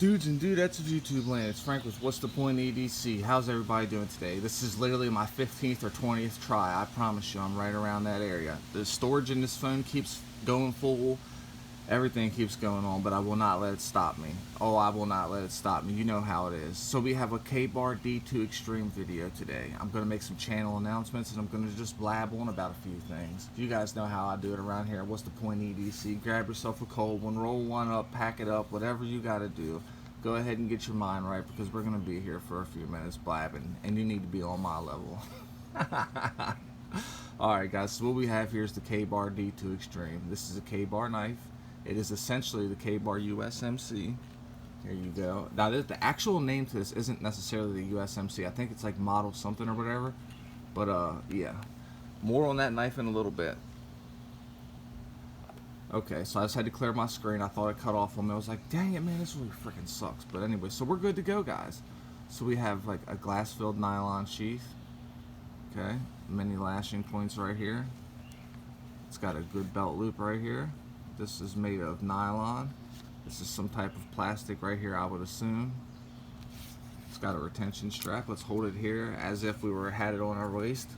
Dudes and dudettes of YouTube land, it's Frank with What's the Point EDC. How's everybody doing today? This is literally my 15th or 20th try. I promise you I'm right around that area. The storage in this phone keeps going full. Everything keeps going on, but I will not let it stop me. Oh, I will not let it stop me. You know how it is. So we have a KABAR D2 Extreme video today. I'm going to make some channel announcements, and I'm going to just blab on about a few things. You guys know how I do it around here. What's the Point EDC? Grab yourself a cold one, roll one up, pack it up, whatever you got to do. Go ahead and get your mind right, because we're going to be here for a few minutes blabbing, and you need to be on my level. Alright guys, so what we have here is the KABAR D2 Extreme. This is a KABAR knife. It is essentially the KABAR U.S.M.C. Here you go. Now the actual name to this isn't necessarily the U.S.M.C. I think it's like model something or whatever. But yeah. More on that knife in a little bit. Okay, so I just had to clear my screen. I thought it cut off on me. I was like, dang it, man, this really freaking sucks. But anyway, so we're good to go, guys. So we have like a glass-filled nylon sheath. Okay, many lashing points right here. It's got a good belt loop right here. This is made of nylon. This is some type of plastic right here, I would assume. It's got a retention strap. Let's hold it here as if we had it on our waist.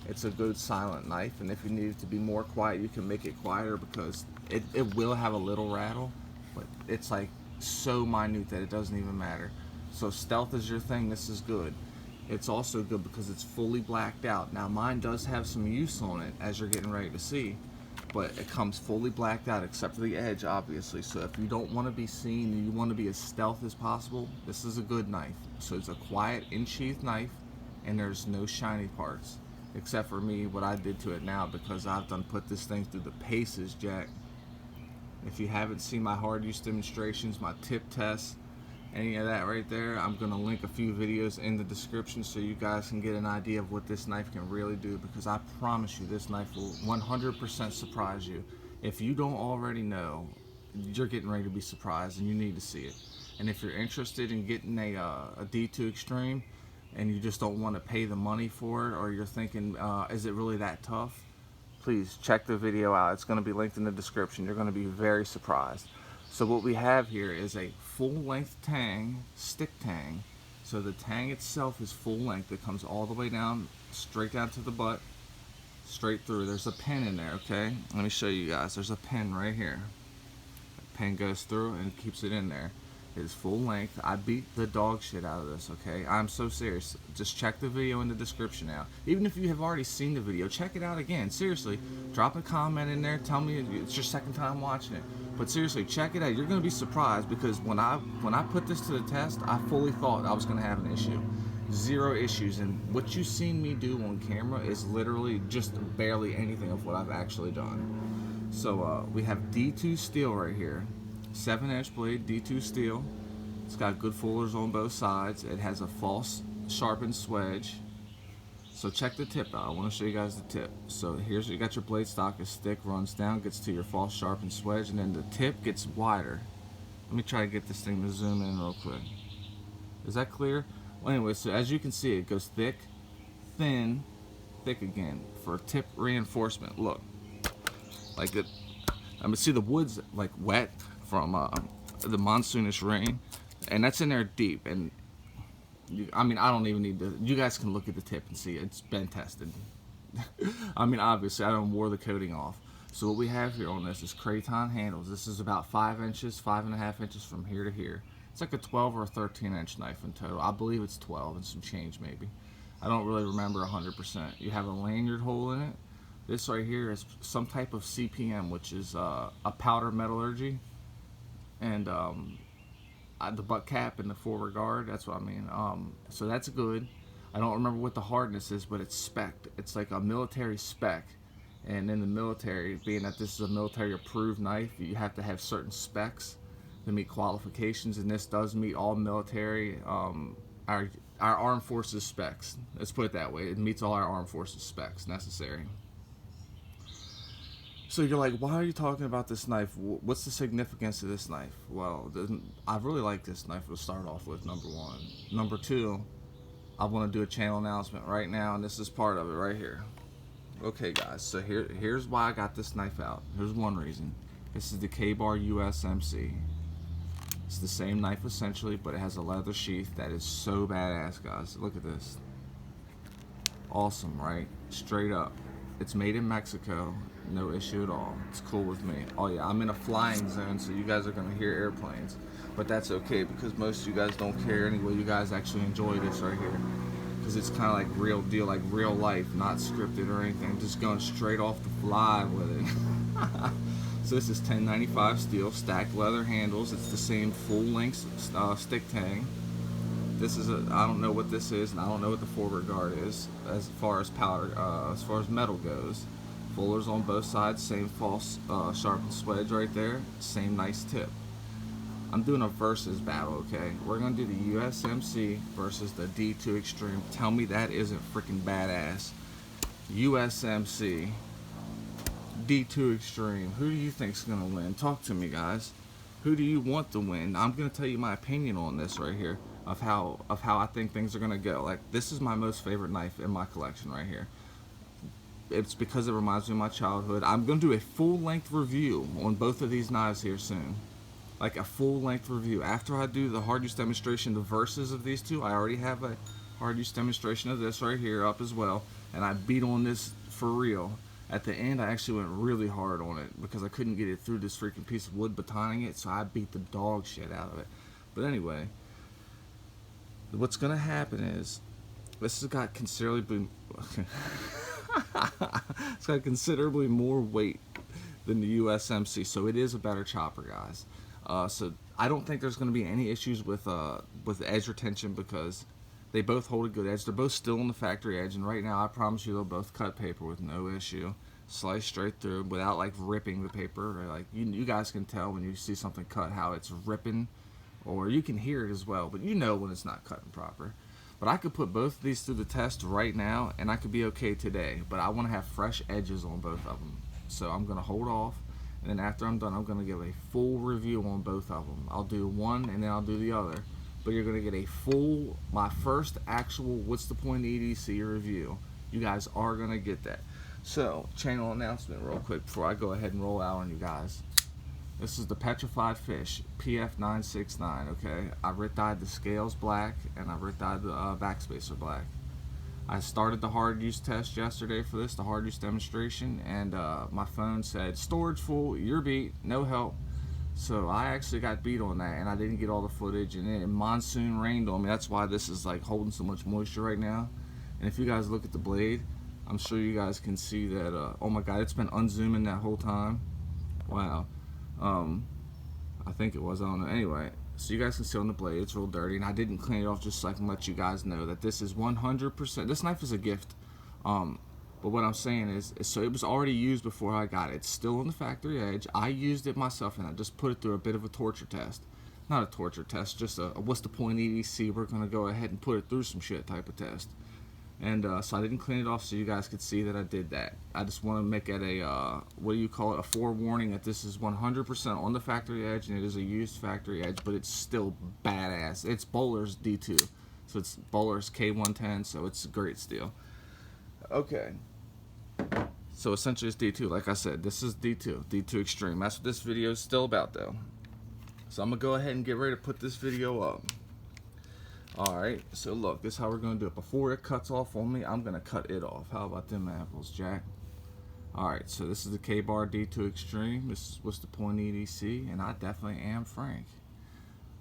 It's a good silent knife, and if you need it to be more quiet, you can make it quieter, because it will have a little rattle, but it's like so minute that it doesn't even matter. So stealth is your thing, this is good. It's also good because it's fully blacked out. Now mine does have some use on it, as you're getting ready to see, but it comes fully blacked out except for the edge, obviously. So if you don't want to be seen and you want to be as stealth as possible, this is a good knife. So it's a quiet in-sheath knife, and there's no shiny parts. Except for me, what I did to it now, because I've done put this thing through the paces, Jack. If you haven't seen my hard use demonstrations, my tip tests, any of that right there, I'm going to link a few videos in the description so you guys can get an idea of what this knife can really do, because I promise you this knife will 100% surprise you. If you don't already know, you're getting ready to be surprised, and you need to see it. And if you're interested in getting a D2 Extreme, and you just don't want to pay the money for it, or you're thinking, is it really that tough? Please check the video out. It's going to be linked in the description. You're going to be very surprised. So what we have here is a full-length tang, stick tang. So the tang itself is full length. It comes all the way down, straight down to the butt, straight through. There's a pin in there, okay? Let me show you guys. There's a pin right here. The pin goes through and keeps it in there. It is full length. I beat the dog shit out of this, okay? I'm so serious. Just check the video in the description now. Even if you have already seen the video, check it out again. Seriously, drop a comment in there. Tell me it's your second time watching it. But seriously, check it out. You're going to be surprised, because when I put this to the test, I fully thought I was going to have an issue. Zero issues. And what you've seen me do on camera is literally just barely anything of what I've actually done. So we have D2 steel right here. 7-inch blade, D2 steel. It's got good fullers on both sides. It has a false sharpened swedge. So check the tip out. I want to show you guys the tip. So here's, you got your blade stock, a stick runs down, gets to your false sharpened swedge, and then the tip gets wider. Let me try to get this thing to zoom in real quick. Is that clear? Well, anyway, so as you can see, it goes thick, thin, thick again for tip reinforcement. Look, like it. I mean, see the wood's like wet from the monsoonish rain, and that's in there deep. And I mean, I don't even need to. You guys can look at the tip and see it's been tested. I mean, obviously, I don't wore the coating off. So what we have here on this is krayton handles. This is about 5 inches, 5.5 inches from here to here. It's like a 12 or a 13-inch knife in total. I believe it's 12 and some change maybe. I don't really remember 100%. You have a lanyard hole in it. This right here is some type of CPM, which is a powder metallurgy, and the butt cap and the forward guard, that's what I mean. So that's good. I don't remember what the hardness is, but it's spec'd. It's like a military spec, and in the military, being that this is a military approved knife, you have to have certain specs to meet qualifications, and this does meet all military, our armed forces specs. Let's put it that way. It meets all our armed forces specs necessary. So you're like, why are you talking about this knife? What's the significance of this knife? Well, I really like this knife to start off with, number one. Number two, I want to do a channel announcement right now, and this is part of it right here. Okay, guys, so here's why I got this knife out. Here's one reason. This is the KABAR U.S.M.C. It's the same knife essentially, but it has a leather sheath that is so badass, guys. Look at this. Awesome, right? Straight up. It's made in Mexico. No issue at all. It's cool with me. Oh yeah, I'm in a flying zone, so you guys are gonna hear airplanes. But that's okay, because most of you guys don't care anyway. You guys actually enjoy this right here. Because it's kind of like real deal, like real life, not scripted or anything. Just going straight off the fly with it. So this is 1095 steel, stacked leather handles. It's the same full length stick tang. This is I don't know what this is, and I don't know what the forward guard is as far as powder, as far as metal goes. Fullers on both sides, same false sharpened swedge right there, same nice tip. I'm doing a versus battle, okay? We're gonna do the U.S.M.C. versus the D2 Extreme. Tell me that isn't freaking badass. U.S.M.C. D2 Extreme. Who do you think's gonna win? Talk to me, guys. Who do you want to win? I'm gonna tell you my opinion on this right here of how I think things are gonna go. Like, this is my most favorite knife in my collection right here. It's because it reminds me of my childhood. I'm gonna do a full length review on both of these knives here soon. Like a full length review. After I do the hard use demonstration, the verses of these two, I already have a hard use demonstration of this right here up as well, and I beat on this for real. At the end, I actually went really hard on it because I couldn't get it through this freaking piece of wood batoning it, so I beat the dog shit out of it. But anyway, what's gonna happen is this has got considerably it's got considerably more weight than the U.S.M.C, so it is a better chopper, guys. So I don't think there's going to be any issues with edge retention because they both hold a good edge. They're both still on the factory edge, and right now I promise you they'll both cut paper with no issue. Slice straight through without like ripping the paper. Or, like you guys can tell when you see something cut how it's ripping, or you can hear it as well, but you know when it's not cutting proper. But I could put both of these through the test right now, and I could be okay today. But I want to have fresh edges on both of them, so I'm going to hold off. And then after I'm done, I'm going to give a full review on both of them. I'll do one and then I'll do the other. But you're going to get a full, my first actual What's the Point EDC review. You guys are going to get that. So, channel announcement real quick before I go ahead and roll out on you guys. This is the Petrified Fish, PF969, okay? I writ dyed the scales black and I writ dyed the backspacer black. I started the hard use test yesterday for this, the hard use demonstration, and my phone said, storage full, you're beat, no help. So I actually got beat on that, and I didn't get all the footage, and it monsoon rained on me. That's why this is like holding so much moisture right now. And if you guys look at the blade, I'm sure you guys can see that, oh my god, it's been unzooming that whole time. Wow. I think it was, I don't know. Anyway, so you guys can see on the blade, it's real dirty, and I didn't clean it off just so I can let you guys know that this is 100%, this knife is a gift. But what I'm saying is, so it was already used before I got it. It's still on the factory edge. I used it myself, and I just put it through a bit of a torture test. Not a torture test, just a what's the point EDC, we're going to go ahead and put it through some shit type of test. And so I didn't clean it off so you guys could see that I did that. I just want to make it a, what do you call it, a forewarning that this is 100% on the factory edge, and it is a used factory edge, but it's still badass. It's Bowler's D2, so it's Bowler's K110, so it's a great steel. Okay, so essentially it's D2. Like I said, this is D2 Extreme. That's what this video is still about, though. So I'm going to go ahead and get ready to put this video up. Alright, so look, this is how we're going to do it. Before it cuts off on me, I'm going to cut it off. How about them apples, Jack? Alright, so this is the KABAR D2 Extreme. This is What's the Point EDC, and I definitely am Frank.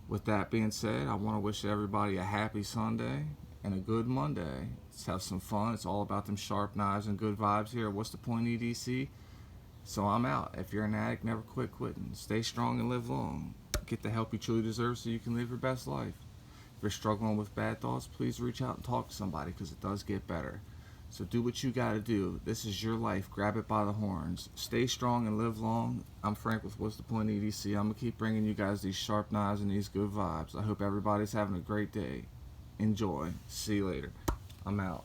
With that being said, I want to wish everybody a happy Sunday and a good Monday. Let's have some fun. It's all about them sharp knives and good vibes here at What's the Point EDC. So I'm out. If you're an addict, never quit quitting. Stay strong and live long. Get the help you truly deserve so you can live your best life. If you're struggling with bad thoughts, please reach out and talk to somebody, because it does get better. So do what you gotta do. This is your life. Grab it by the horns. Stay strong and live long. I'm Frank with What's the Point EDC. I'm gonna keep bringing you guys these sharp knives and these good vibes. I hope everybody's having a great day. Enjoy. See you later. I'm out.